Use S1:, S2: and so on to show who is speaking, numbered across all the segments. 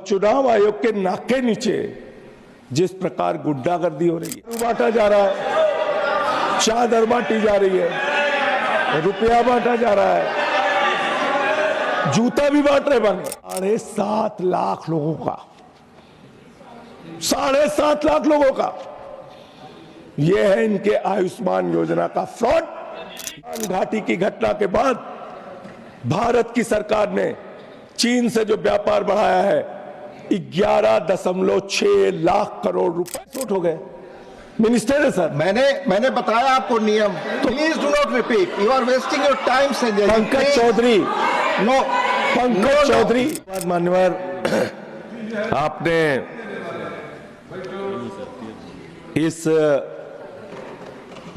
S1: चुनाव आयोग के नाक के नीचे जिस प्रकार गुंडागर्दी हो रही है, बांटा जा रहा है, चादर बांटी जा रही है, रुपया बांटा जा रहा है, जूता भी बांट रहे बने। 7.5 लाख लोगों का, 7.5 लाख लोगों का यह है इनके आयुष्मान योजना का फ्रॉड। घाटी की घटना के बाद भारत की सरकार ने चीन से जो व्यापार बढ़ाया है 11.6 लाख करोड़ रुपए छूट हो गए। मिनिस्टर है सर,
S2: मैंने बताया आपको नियम। Please do not repeat, you are wasting your time. Sanjay
S1: Pankaj Chaudhary,
S2: no
S1: Pankaj Chaudhary. मान्यवर, आपने इस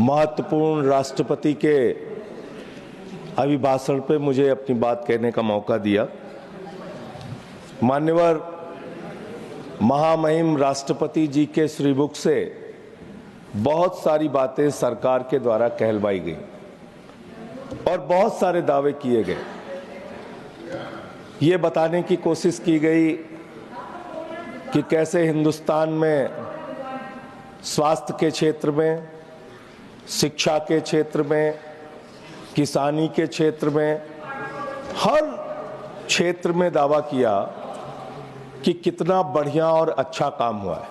S1: महत्वपूर्ण राष्ट्रपति के अभिभाषण पे मुझे अपनी बात कहने का मौका दिया। मान्यवर, महामहिम राष्ट्रपति जी के श्रीमुख से बहुत सारी बातें सरकार के द्वारा कहलवाई गई और बहुत सारे दावे किए गए। ये बताने की कोशिश की गई कि कैसे हिंदुस्तान में स्वास्थ्य के क्षेत्र में, शिक्षा के क्षेत्र में, किसानी के क्षेत्र में, हर क्षेत्र में दावा किया कि कितना बढ़िया और अच्छा काम हुआ है।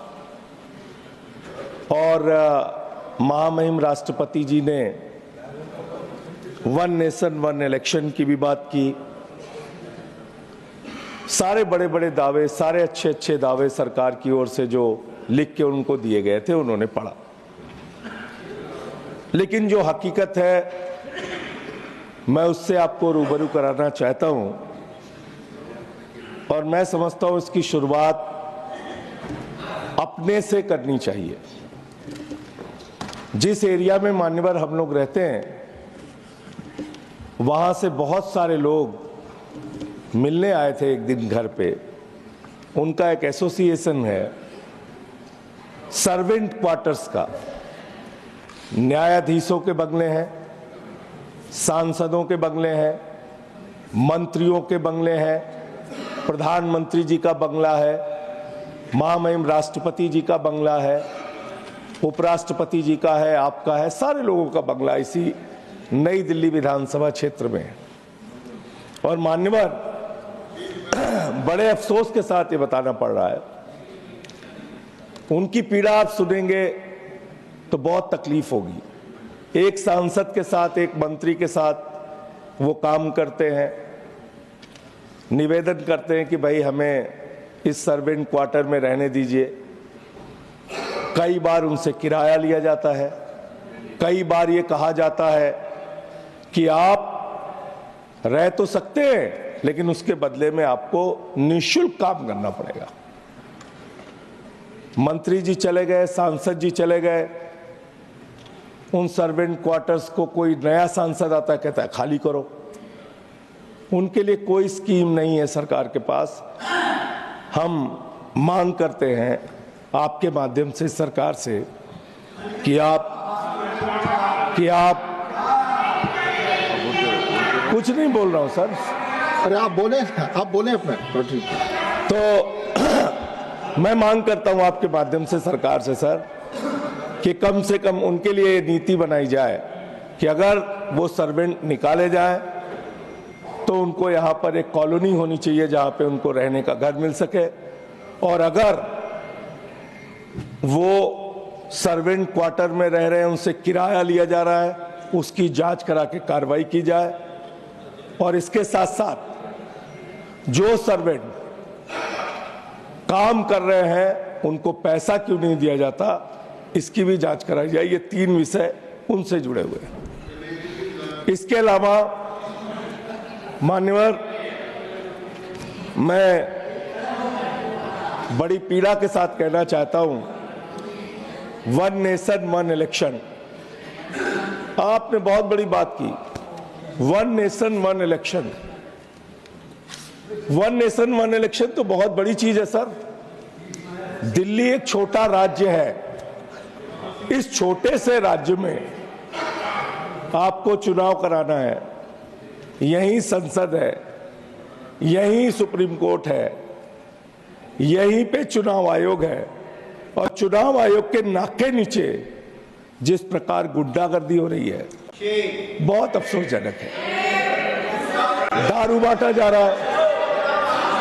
S1: और महामहिम राष्ट्रपति जी ने वन नेशन वन इलेक्शन की भी बात की। सारे बड़े बड़े दावे, सारे अच्छे अच्छे दावे सरकार की ओर से जो लिख के उनको दिए गए थे उन्होंने पढ़ा। लेकिन जो हकीकत है मैं उससे आपको रूबरू कराना चाहता हूं और मैं समझता हूं इसकी शुरुआत अपने से करनी चाहिए। जिस एरिया में मान्यवर हम लोग रहते हैं वहां से बहुत सारे लोग मिलने आए थे एक दिन घर पे। उनका एक एसोसिएशन है सर्वेंट क्वार्टर्स का। न्यायाधीशों के बंगले हैं, सांसदों के बंगले हैं, मंत्रियों के बंगले हैं, प्रधानमंत्री जी का बंगला है, महामहिम राष्ट्रपति जी का बंगला है, उपराष्ट्रपति जी का है, आपका है, सारे लोगों का बंगला इसी नई दिल्ली विधानसभा क्षेत्र में है। और मान्यवर, बड़े अफसोस के साथ ये बताना पड़ रहा है, उनकी पीड़ा आप सुनेंगे तो बहुत तकलीफ होगी। एक सांसद के साथ, एक मंत्री के साथ वो काम करते हैं, निवेदन करते हैं कि भाई हमें इस सर्वेंट क्वार्टर में रहने दीजिए। कई बार उनसे किराया लिया जाता है, कई बार ये कहा जाता है कि आप रह तो सकते हैं लेकिन उसके बदले में आपको निःशुल्क काम करना पड़ेगा। मंत्री जी चले गए, सांसद जी चले गए, उन सर्वेंट क्वार्टर्स को कोई नया सांसद आता है, कहता है खाली करो। उनके लिए कोई स्कीम नहीं है सरकार के पास। हम मांग करते हैं आपके माध्यम से सरकार से कि आप कुछ नहीं बोल रहा हूं सर।
S2: अरे आप बोले अपने।
S1: तो मैं मांग करता हूं आपके माध्यम से सरकार से सर कि कम से कम उनके लिए नीति बनाई जाए कि अगर वो सर्वेंट निकाले जाए तो उनको यहाँ पर एक कॉलोनी होनी चाहिए जहाँ पे उनको रहने का घर मिल सके। और अगर वो सर्वेंट क्वार्टर में रह रहे हैं, उनसे किराया लिया जा रहा है, उसकी जांच करा के कार्रवाई की जाए। और इसके साथ साथ जो सर्वेंट काम कर रहे हैं उनको पैसा क्यों नहीं दिया जाता, इसकी भी जांच कराई जाए। ये 3 विषय उनसे जुड़े हुए हैं। इसके अलावा मान्यवर, मैं बड़ी पीड़ा के साथ कहना चाहता हूं, वन नेशन वन इलेक्शन, आपने बहुत बड़ी बात की। One nation one election, one nation one election तो बहुत बड़ी चीज है सर। दिल्ली एक छोटा राज्य है, इस छोटे से राज्य में आपको चुनाव कराना है। यही संसद है, यही सुप्रीम कोर्ट है, यहीं पे चुनाव आयोग है और चुनाव आयोग के नाक के नीचे जिस प्रकार गुंडागर्दी हो रही है बहुत अफसोसजनक है। दारू बांटा जा रहा है,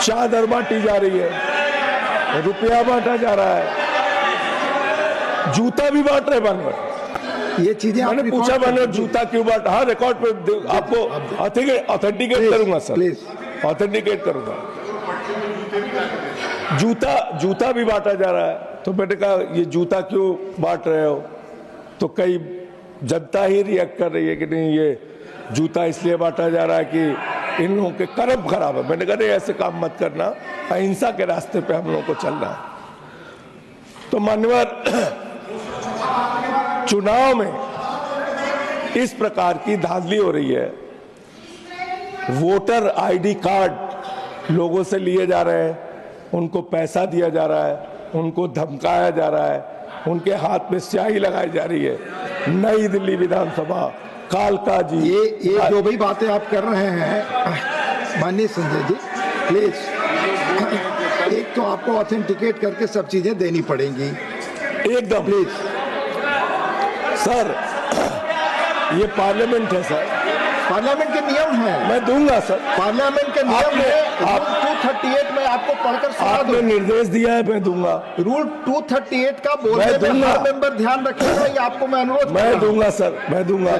S1: चादर बांटी जा रही है, रुपया बांटा जा रहा है, जूता भी बांट रहे मानवर।
S2: ये चीजें
S1: मैंने पूछा मानवर जूता क्यों बांट, हाँ रिकॉर्ड पे आपको ऑथेंटिकेट करूंगा सर, ऑथेंटिकेट करूंगा। जूता भी बांटा जा रहा है, तो मैंने कहा ये जूता क्यों बांट रहे हो, तो कई जनता ही रिएक्ट कर रही है कि नहीं ये जूता इसलिए बांटा जा रहा है कि इन लोगों के कर्म खराब है। मैंने कहा नहीं ऐसे काम मत करना, अहिंसा के रास्ते पे हम लोगों को चलना है। तो मान्यवर चुनाव में इस प्रकार की धांधली हो रही है, वोटर आईडी कार्ड लोगों से लिए जा रहे हैं, उनको पैसा दिया जा रहा है, उनको धमकाया जा रहा है, उनके हाथ में स्याही लगाई जा रही है। नई दिल्ली विधानसभा कालका जी,
S2: ये जो भी बातें आप कर रहे हैं माननीय संजय जी, प्लीज एक तो आपको ऑथेंटिकेट करके सब चीजें देनी पड़ेंगी
S1: एकदम
S2: प्लीज।
S1: सर ये पार्लियामेंट है सर,
S2: पार्लियामेंट के नियम है,
S1: मैं दूंगा सर।
S2: पार्लियामेंट के नियम है।
S1: आप
S2: 238 में आपको पढ़कर सुना
S1: आपने निर्देश दिया है, मैं दूंगा।
S2: रूल 238 का बोलने में हर मेंबर ध्यान रखेगा, ये आपको मैं अनुरोध
S1: मैं दूंगा सर, मैं दूंगा।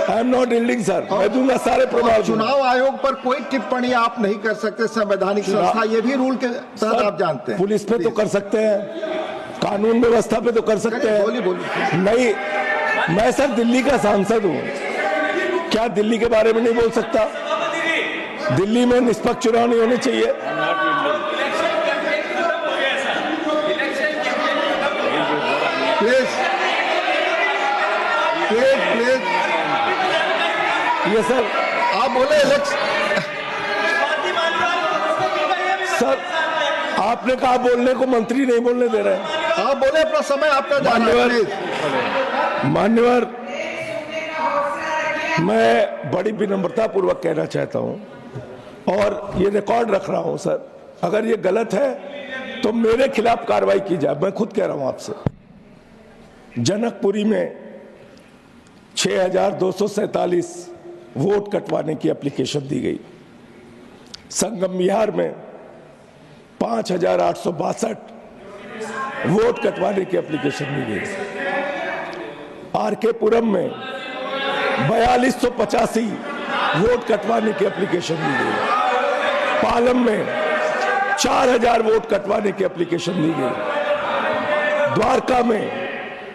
S1: I am not yielding sir, मैं दूंगा सारे प्रभाव।
S2: चुनाव आयोग पर कोई टिप्पणी आप नहीं कर सकते, संवैधानिक संस्था, ये भी रूल के तहत आप जानते हैं।
S1: पुलिस पे तो कर सकते हैं, कानून व्यवस्था पे तो कर सकते हैं।
S2: बोलिए।
S1: नहीं, मैं सर दिल्ली का सांसद हूं, क्या दिल्ली के बारे में नहीं बोल सकता? दिल्ली में निष्पक्ष चुनाव नहीं होने चाहिए?
S2: प्लीज
S1: ये सर
S2: आप बोले
S1: सर, आपने कहा बोलने को, मंत्री नहीं बोलने दे रहे हैं।
S2: आप बोले, अपना समय आपका जाना है।
S1: मान्यवर मैं बड़ी विनम्रता पूर्वक कहना चाहता हूं और ये रिकॉर्ड रख रहा हूं सर, अगर ये गलत है तो मेरे खिलाफ कार्रवाई की जाए। मैं खुद कह रहा हूं आपसे, जनकपुरी में 6247 वोट कटवाने की एप्लीकेशन दी गई, संगम विहार में 5862 वोट कटवाने की एप्लीकेशन दी गई, आरके पुरम में 4285 वोट कटवाने की एप्लीकेशन दी गई, पालम में 4000 वोट कटवाने की एप्लीकेशन दी गई, द्वारका में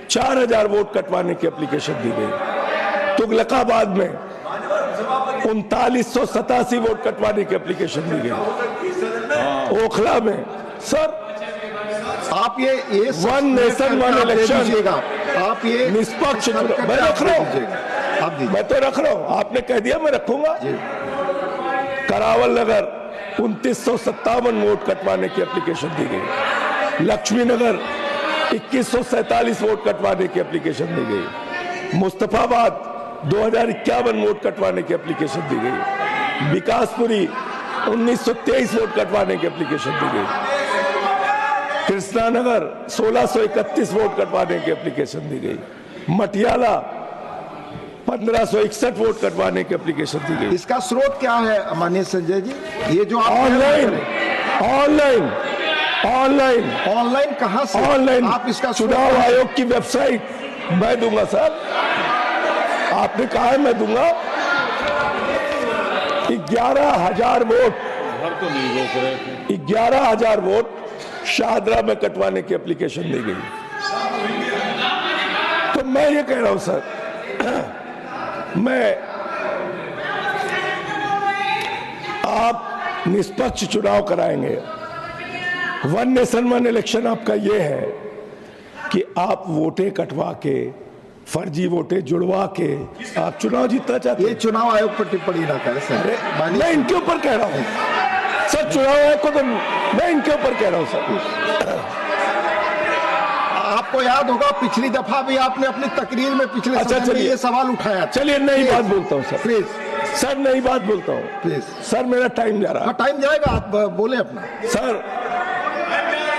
S1: 4000 वोट कटवाने की एप्लीकेशन दी गई, तुगलकाबाद में 3987 वोट कटवाने की एप्लीकेशन दी गई, ओखला में सर
S2: आप ये
S1: वन नेशन वन इलेक्शन,
S2: आप ये
S1: निष्पक्ष, मैं रख रहा हूं, मैं तो रख रहा हूं, आपने कह दिया मैं रखूंगा। करावल नगर 2957 वोट कटवाने की एप्लीकेशन दी गई, लक्ष्मी नगर 2147 वोट कटवाने की एप्लीकेशन दी गई, मुस्तफाबाद 2051 वोट कटवाने की एप्लीकेशन दी गई, विकासपुरी 1923 वोट कटवाने की एप्लीकेशन दी गई, कृष्णानगर 1631 वोट कटवाने की एप्लीकेशन दी गई, मटियाला 1561 वोट कटवाने की एप्लीकेशन दी गई।
S2: इसका स्रोत क्या है माननीय संजय जी? ये जो ऑनलाइन कहां से?
S1: ऑनलाइन
S2: आप इसका
S1: चुनाव आयोग की वेबसाइट, मैं दूंगा सर, आपने कहा है मैं दूंगा। 11,000 वोट, 11,000 वोट शाहदरा में कटवाने की एप्लीकेशन दी गई। तो मैं ये कह रहा हूं सर, मैं आप निष्पक्ष चुनाव कराएंगे, वन नेशन वन इलेक्शन आपका ये है कि आप वोटें कटवा के, फर्जी वोटें जुड़वा के आप चुनाव जीतना चाहते हैं।
S2: ये चुनाव आयोग पर टिप्पणी ना करें सर,
S1: मैं इनके ऊपर कह रहा हूं सर, चुनाव आयोग को तो मैं इनके ऊपर कह रहा हूं सर।
S2: आपको याद होगा पिछली दफा भी आपने अपनी तकरीर में पिछले समय में ये सवाल उठाया।
S1: चलिए नई बात बोलता हूं सर,
S2: प्लीज
S1: सर नई बात बोलता हूँ
S2: प्लीज।
S1: सर, मेरा टाइम जा रहा
S2: हाँ, टाइम जाएगा, आप बोले अपना।
S1: है सर।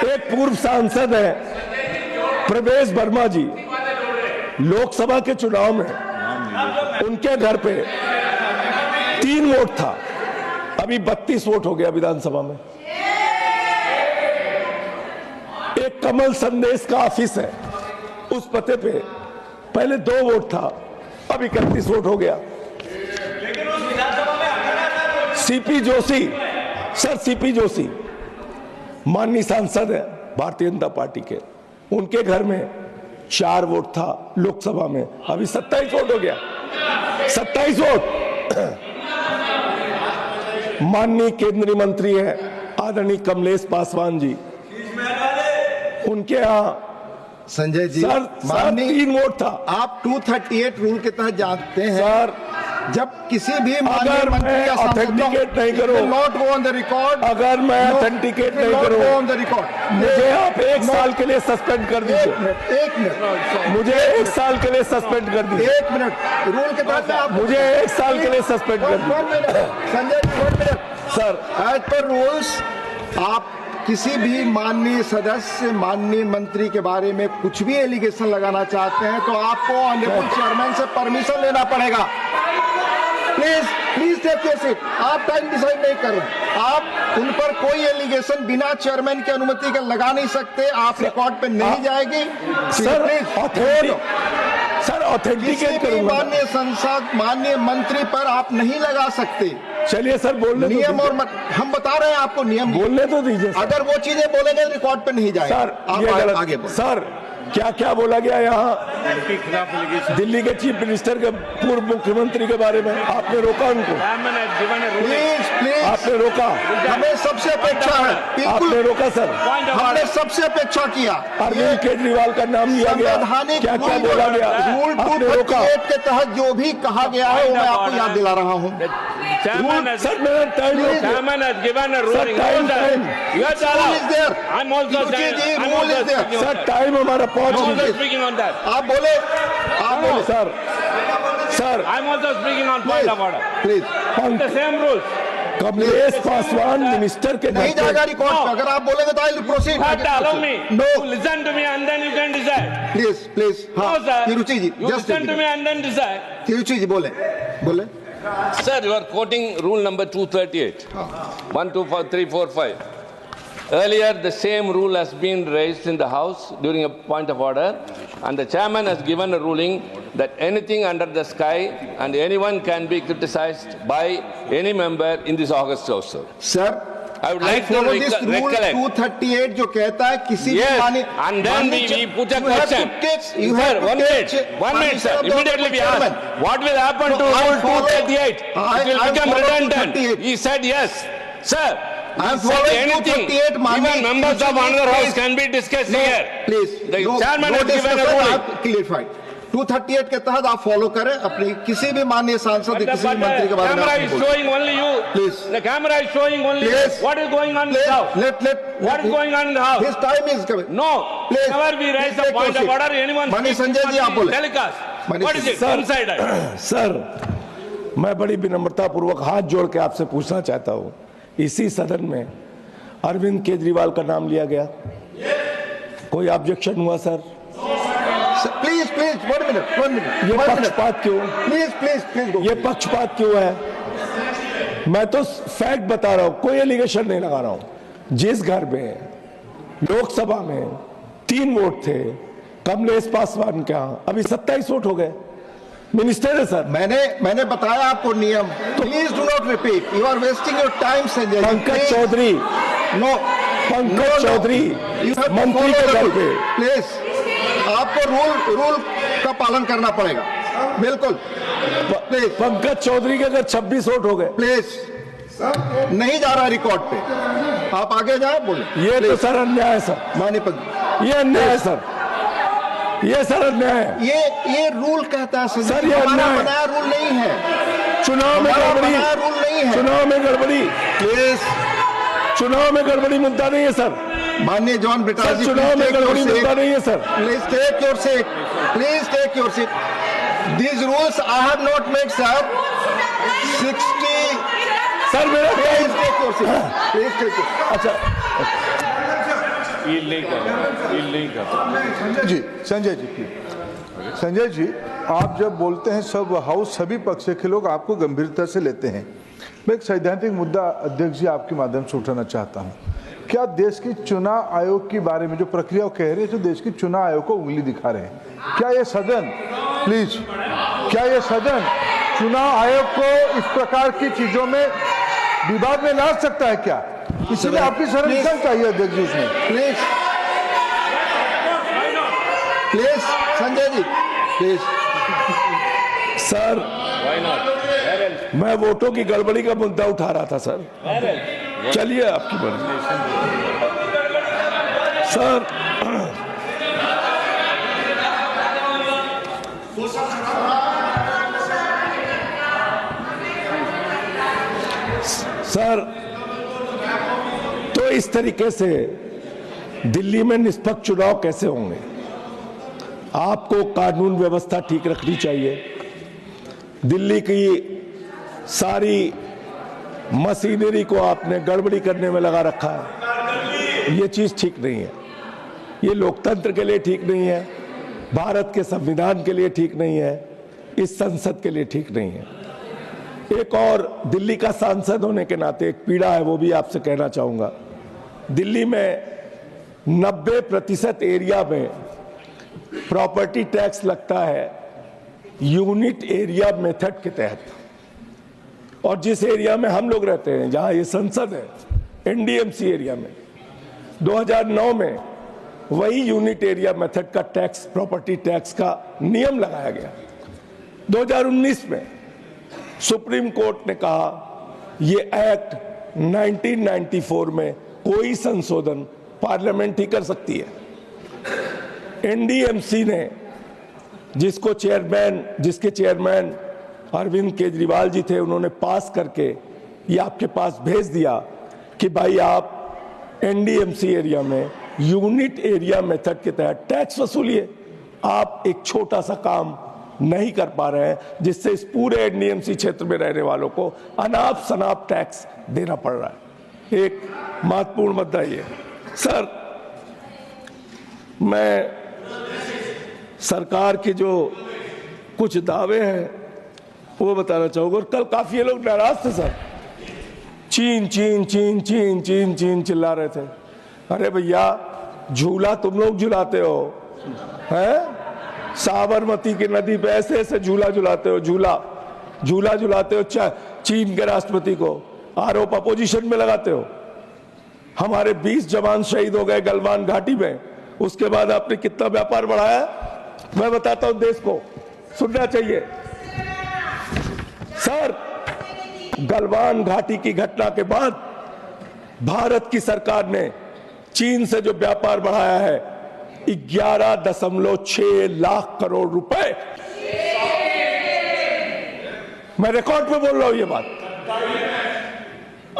S1: एक पूर्व सांसद है प्रवेश वर्मा जी, लोकसभा के चुनाव में उनके घर पे 3 वोट था, अभी 32 वोट हो गया विधानसभा में। एक कमल संदेश का ऑफिस है, उस पते पे पहले 2 वोट था, अब 31 वोट हो गया। CP Joshi, sir CP Joshi माननीय सांसद है भारतीय जनता पार्टी के, उनके घर में 4 वोट था लोकसभा में, अभी 27 वोट हो गया। 27 वोट। माननीय केंद्रीय मंत्री है आदरणीय कमलेश पासवान जी, उनके यहाँ
S2: संजय जी,
S1: सर 3 वोट था।
S2: आप 238 रूल के तहत जानते हैं
S1: सर
S2: जब किसी भी
S1: अगर मैं ऑथेंटिकेट नहीं करूं,
S2: not go on the record,
S1: अगर मैं ऑथेंटिकेट नहीं करूं,
S2: ऑन द रिकॉर्ड,
S1: मुझे आप 1 साल के लिए सस्पेंड कर दीजिए।
S2: 1 मिनट,
S1: मुझे 1 साल के लिए सस्पेंड कर दीजिए।
S2: 1 मिनट रूल के तहत आप
S1: मुझे 1 साल के लिए सस्पेंड कर दीजिए।
S2: Sanjay ji 1 minute
S1: sir,
S2: as per rules आप किसी भी माननीय सदस्य, माननीय मंत्री के बारे में कुछ भी एलिगेशन लगाना चाहते हैं तो आपको ऑनरेबल चेयरमैन से परमिशन लेना पड़ेगा। Please take your seat. आप टाइम डिसाइड नहीं करें, आप उन पर कोई एलिगेशन बिना चेयरमैन की अनुमति के लगा नहीं सकते, आप रिकॉर्ड पे नहीं जाएगी।
S1: सर ऑथेंटिकेट करूंगा।
S2: माननीय संसद, माननीय मंत्री पर आप नहीं लगा सकते।
S1: चलिए सर, बोलने
S2: नियम और हम बता रहे हैं आपको नियम,
S1: बोलने तो दीजिए।
S2: अगर वो चीजें बोलेंगे रिकॉर्ड पे नहीं जाएगा।
S1: सर
S2: आप आगे बोलें।
S1: सर क्या क्या बोला गया यहाँ दिल्ली के चीफ मिनिस्टर के पूर्व मुख्यमंत्री के बारे में? आपने रोका उनको?
S2: प्लीज
S1: आपने रोका?
S2: हमें सबसे अपेक्षा है,
S1: आपने रोका सर?
S2: हमने सबसे अपेक्षा किया।
S1: अरविंद केजरीवाल का नाम लिया गया, क्या क्या बोला गया?
S2: रूल
S1: आपने रोका?
S2: 238 के तहत जो भी कहा गया है वो मैं आपको याद दिला रहा हूँ।
S1: सर मेरा टाइम, सर टाइम हमारा पहुंच गया।
S2: आप बोले
S1: sir. Sir
S2: please
S1: Kamlesh Paswan minister के
S2: नहीं जाएगा रिकॉर्ड पे। अगर आप बोलेंगे तो I proceed.
S3: No. Listen to me and then you can decide.
S2: Please हाँ,
S3: No, sir.
S2: Tiruchi ji,
S3: You listen to me and then decide.
S2: Tiruchi ji बोले।
S3: Sir, you are quoting rule number 238. 1, 2, 3, 4, 5. Earlier, the same rule has been raised in the House during a point of order, and the chairman has given a ruling that anything under the sky and anyone can be criticized by any member in this August also.
S2: Sir,
S3: I would like to recollect.
S2: 238 जो कहता है किसी भी
S3: Yes, and then we put a question. Sir, 1 minute, sir. Immediately we ask, what will happen to Rule 238? It will become redundant. He said yes. Sir,
S2: I am
S3: he said
S2: following
S3: anything.
S2: 238,
S3: Even members of another house can be discussed here.
S2: Please
S3: The chairman has given a ruling.
S2: क्लियरफाइड 238 के तहत आप follow करें अपनी किसी भी माननीय सांसद
S3: But
S2: किसी भी मंत्री के
S3: the
S2: बारे में
S3: camera
S2: आप
S3: is
S2: बोलें।
S3: showing only you.
S2: Please.
S3: The camera is showing only
S2: Please.
S3: what is going on in the house. What is going on in the house?
S2: His time is coming.
S3: No.
S2: Please.
S3: Whenever we raise
S2: Please
S3: a
S2: take
S3: point
S2: your
S3: of
S2: seat.
S3: order, anyone
S2: माननीय
S3: speaks,
S2: Sanjay ji, आप बोले।
S3: telecast.
S2: माननीय
S3: What is it?
S1: Sir.
S3: Inside.
S1: Sir मैं बड़ी विनम्रता पूर्वक हाथ जोड़ के आपसे पूछना चाहता हूँ, इसी सदन में अरविंद केजरीवाल का नाम लिया गया, कोई ऑब्जेक्शन हुआ सर?
S2: प्लीज 1 मिनट
S1: ये पक्षपात क्यों?
S2: प्लीज
S1: ये पक्षपात क्यों है? मैं तो फैक्ट बता रहा हूं, कोई एलिगेशन नहीं लगा रहा हूं। जिस घर में लोकसभा में 3 वोट थे कमलेश पासवान के यहाँ, अभी 27 वोट हो गए। मिनिस्टर है सर।
S2: मैंने बताया आपको नियम। Please do not repeat, you are wasting your time Sanjay.
S1: Pankaj Chaudhary,
S2: no
S1: Pankaj Chaudhary मंत्री के घर पे।
S2: प्लीज आपको रूल का पालन करना पड़ेगा, बिल्कुल। प्लीज
S1: पंकज चौधरी के अगर 26 वोट हो गए।
S2: प्लीज नहीं जा रहा रिकॉर्ड पे, आप आगे जाए बोले।
S1: ये तो सर अन्याय है सर,
S2: माननीय
S1: ये अन्याय है सर, ये सर अन्याय है।
S2: ये रूल कहता है
S1: सर, ये अन्याय है।
S2: बनाया रूल नहीं है।
S1: चुनाव में गड़बड़ी,
S2: रूल नहीं है।
S1: चुनाव में गड़बड़ी,
S2: प्लीज
S1: चुनाव में गड़बड़ी मुद्दा नहीं है सर।
S2: माननीय जॉन ब्रिटास जी,
S1: चुनाव में गड़बड़ी मुद्दा नहीं है sir.
S2: Please take your seat, please take your seat. These rules I have not made, sir.
S1: Sir मेरा
S2: Please take your seat. Please take your.
S1: अच्छा
S4: संजय जी प्लीज। संजय जी, आप जब बोलते हैं सब हाउस सभी पक्ष के लोग आपको गंभीरता से लेते हैं। मैं एक सैद्धांतिक मुद्दा अध्यक्ष जी आपके माध्यम से उठाना चाहता हूं। क्या देश की चुनाव आयोग के बारे में जो प्रक्रिया कह रहे हैं, जो देश की चुनाव आयोग को उंगली दिखा रहे हैं, क्या ये सदन प्लीज क्या ये सदन चुनाव आयोग को इस प्रकार की चीजों में विवाद में ला सकता है क्या? इसलिए आपकी संरक्षण चाहिए अध्यक्ष जी उसमें।
S2: Please please Sanjay ji please.
S1: Sir मैं वोटों की गड़बड़ी का मुद्दा उठा रहा था सर। चलिए आपकी मर्जी सर। सर तो इस तरीके से दिल्ली में निष्पक्ष चुनाव कैसे होंगे? आपको कानून व्यवस्था ठीक रखनी चाहिए। दिल्ली की सारी मशीनरी को आपने गड़बड़ी करने में लगा रखा है। ये चीज ठीक नहीं है। ये लोकतंत्र के लिए ठीक नहीं है, भारत के संविधान के लिए ठीक नहीं है, इस संसद के लिए ठीक नहीं है। एक और दिल्ली का सांसद होने के नाते एक पीड़ा है, वो भी आपसे कहना चाहूंगा। दिल्ली में 90% एरिया में प्रॉपर्टी टैक्स लगता है यूनिट एरिया मेथड के तहत, और जिस एरिया में हम लोग रहते हैं, जहां ये संसद है, एनडीएमसी एरिया में 2009 में वही यूनिट एरिया मेथड का टैक्स, प्रॉपर्टी टैक्स का नियम लगाया गया। 2019 में सुप्रीम कोर्ट ने कहा ये एक्ट 1994 में कोई संशोधन पार्लियामेंट ही कर सकती है। एनडीएमसी ने जिसके चेयरमैन अरविंद केजरीवाल जी थे, उन्होंने पास करके ये आपके पास भेज दिया कि भाई आप एनडीएमसी एरिया में यूनिट एरिया मेथड के तहत टैक्स वसूलिए। आप एक छोटा सा काम नहीं कर पा रहे हैं, जिससे इस पूरे एनडीएमसी क्षेत्र में रहने वालों को अनाप शनाप टैक्स देना पड़ रहा है। एक महत्वपूर्ण मुद्दा ये सर, मैं सरकार के जो कुछ दावे हैं वो बताना चाहूंगा। और कल काफी लोग नाराज थे सर, चीन चीन चीन चीन चीन चीन चिल्ला रहे थे। अरे भैया, झूला तुम लोग झुलाते हो, हैं? साबरमती की नदी पे ऐसे ऐसे झूला झुलाते हो, झूला झुलाते हो चीन के राष्ट्रपति को, आरोप अपोजिशन में लगाते हो। हमारे 20 जवान शहीद हो गए गलवान घाटी में, उसके बाद आपने कितना व्यापार बढ़ाया? मैं बताता हूं, देश को सुनना चाहिए सर। गलवान घाटी की घटना के बाद भारत की सरकार ने चीन से जो व्यापार बढ़ाया है 11.6 लाख करोड़ रुपए। मैं रिकॉर्ड पे बोल रहा हूं ये बात।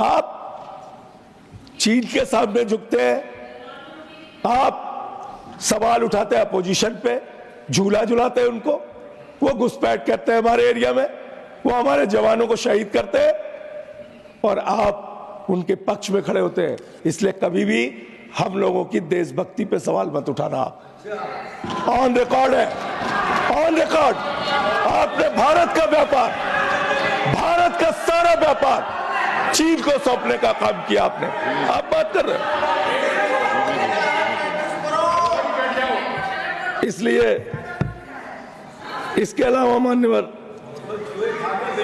S1: आप चीन के सामने झुकते हैं, आप सवाल उठाते हैं अपोजिशन पे, झूला झुलाते हैं उनको, वो घुसपैठ करते हैं हमारे एरिया में, वो हमारे जवानों को शहीद करते हैं, और आप उनके पक्ष में खड़े होते हैं। इसलिए कभी भी हम लोगों की देशभक्ति पे सवाल मत उठाना। ऑन रिकॉर्ड है, ऑन रिकॉर्ड। आपने भारत का व्यापार, भारत का सारा व्यापार चीन को सौंपने का काम किया आपने। आप बात कर रहे हैं। इसलिए इसके अलावा मान्यवर,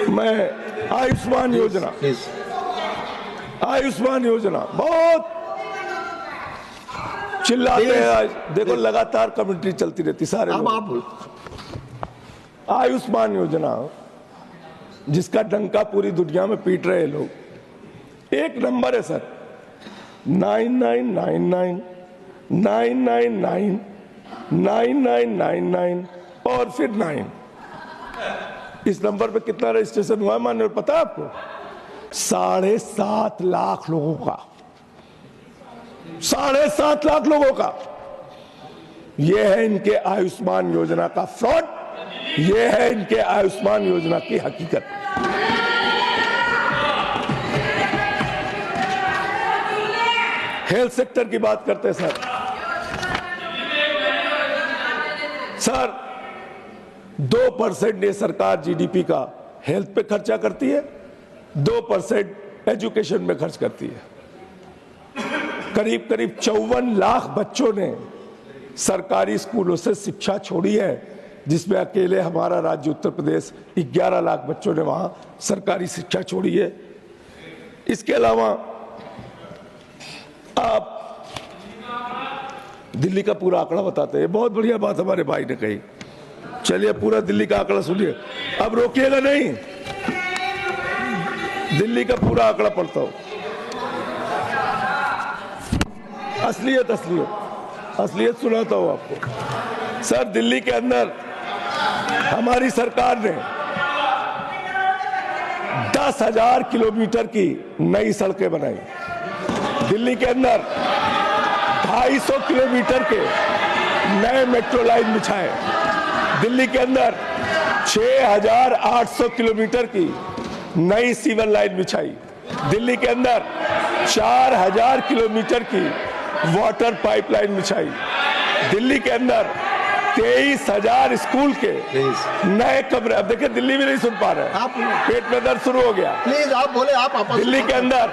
S1: मैं आयुष्मान योजना बहुत चिल्लाते हैं। आज देखो लगातार कमेंट्री चलती रहती सारे आयुष्मान योजना, जिसका डंका पूरी दुनिया में पीट रहे लोग। एक नंबर है सर, 9999 999 9999 और फिर 9। इस नंबर पे कितना रजिस्ट्रेशन हुआ है मान्य पता है आपको? 7.5 लाख लोगों का, 7.5 लाख लोगों का। यह है इनके आयुष्मान योजना का फ्रॉड, यह है इनके आयुष्मान योजना की हकीकत। हेल्थ सेक्टर की बात करते हैं सर 2% ये सरकार जीडीपी का हेल्थ पे खर्चा करती है, 2% एजुकेशन में खर्च करती है। करीब करीब 54 लाख बच्चों ने सरकारी स्कूलों से शिक्षा छोड़ी है, जिसमें अकेले हमारा राज्य उत्तर प्रदेश 11 लाख बच्चों ने वहां सरकारी शिक्षा छोड़ी है। इसके अलावा आप दिल्ली का पूरा आंकड़ा बताते हैं, बहुत बढ़िया बात हमारे भाई ने कही। चलिए पूरा दिल्ली का आंकड़ा सुनिए, अब रोकिएगा नहीं, दिल्ली का पूरा आंकड़ा पढ़ता हूं। असलियत असलियत असलियत सुनाता हूं आपको। सर दिल्ली के अंदर हमारी सरकार ने 10,000 किलोमीटर की नई सड़कें बनाई। दिल्ली के अंदर 250 किलोमीटर के नए मेट्रो लाइन बिछाए। दिल्ली के अंदर 6,800 किलोमीटर की नई सीवर लाइन बिछाई। दिल्ली के अंदर 4,000 किलोमीटर की वाटर पाइपलाइन बिछाई। दिल्ली के अंदर 23,000 स्कूल के नए कमरे। अब देखिए दिल्ली में नहीं सुन पा रहे,
S2: आप
S1: पेट में दर्द शुरू हो गया।
S2: प्लीज आप बोले, आप आपस
S1: दिल्ली के अंदर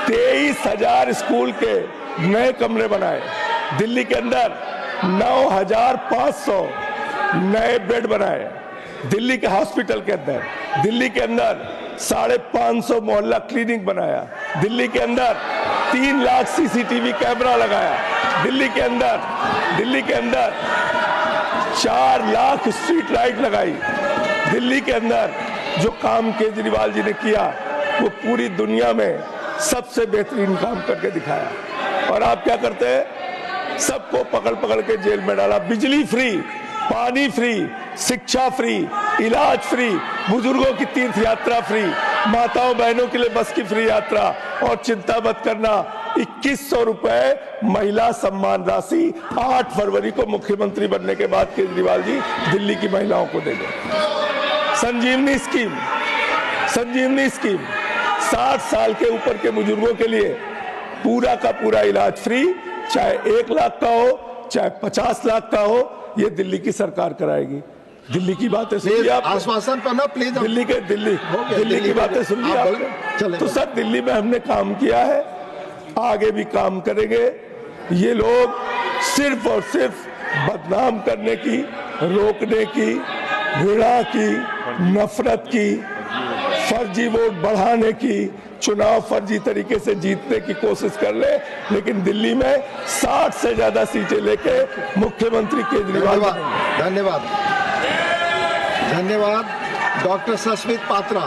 S1: 23,000 स्कूल के नए कमरे बनाए। दिल्ली के अंदर 9,500 नए बेड बनाए। दिल्ली के हॉस्पिटल के अंदर, दिल्ली के अंदर 550 मोहल्ला क्लिनिक बनाया। दिल्ली के अंदर 3 लाख सीसीटीवी कैमरा लगाया। दिल्ली के अंदर 4 लाख स्ट्रीट लाइट लगाई। दिल्ली के अंदर जो काम केजरीवाल जी ने किया वो पूरी दुनिया में सबसे बेहतरीन काम करके दिखाया। और आप क्या करते हैं, सबको पकड़ पकड़ के जेल में डाला। बिजली फ्री, पानी फ्री, शिक्षा फ्री, इलाज फ्री, बुजुर्गों की तीर्थ यात्रा फ्री, माताओं बहनों के लिए बस की फ्री यात्रा। और चिंता मत करना, 2100 रुपए महिला सम्मान राशि 8 फरवरी को मुख्यमंत्री बनने के बाद केजरीवाल जी दिल्ली की महिलाओं को देंगे। संजीवनी स्कीम 60 साल के ऊपर के बुजुर्गों के लिए पूरा का पूरा इलाज फ्री, चाहे 1 लाख का हो चाहे 50 लाख का हो, ये दिल्ली की सरकार कराएगी। दिल्ली की बातें सुनिए आप,
S2: आश्वासन पर ना प्लीज।
S1: दिल्ली की बातें सुनिए आप। तो सर दिल्ली में हमने काम किया है, आगे भी काम करेंगे। ये लोग सिर्फ और सिर्फ बदनाम करने की, रोकने की, घृणा की, नफरत की, फर्जी वोट बढ़ाने की, चुनाव फर्जी तरीके से जीतने की कोशिश कर ले, लेकिन दिल्ली में 60 से ज्यादा सीटें लेके मुख्यमंत्री केजरीवाल।
S2: धन्यवाद डॉक्टर सस्मित पात्रा।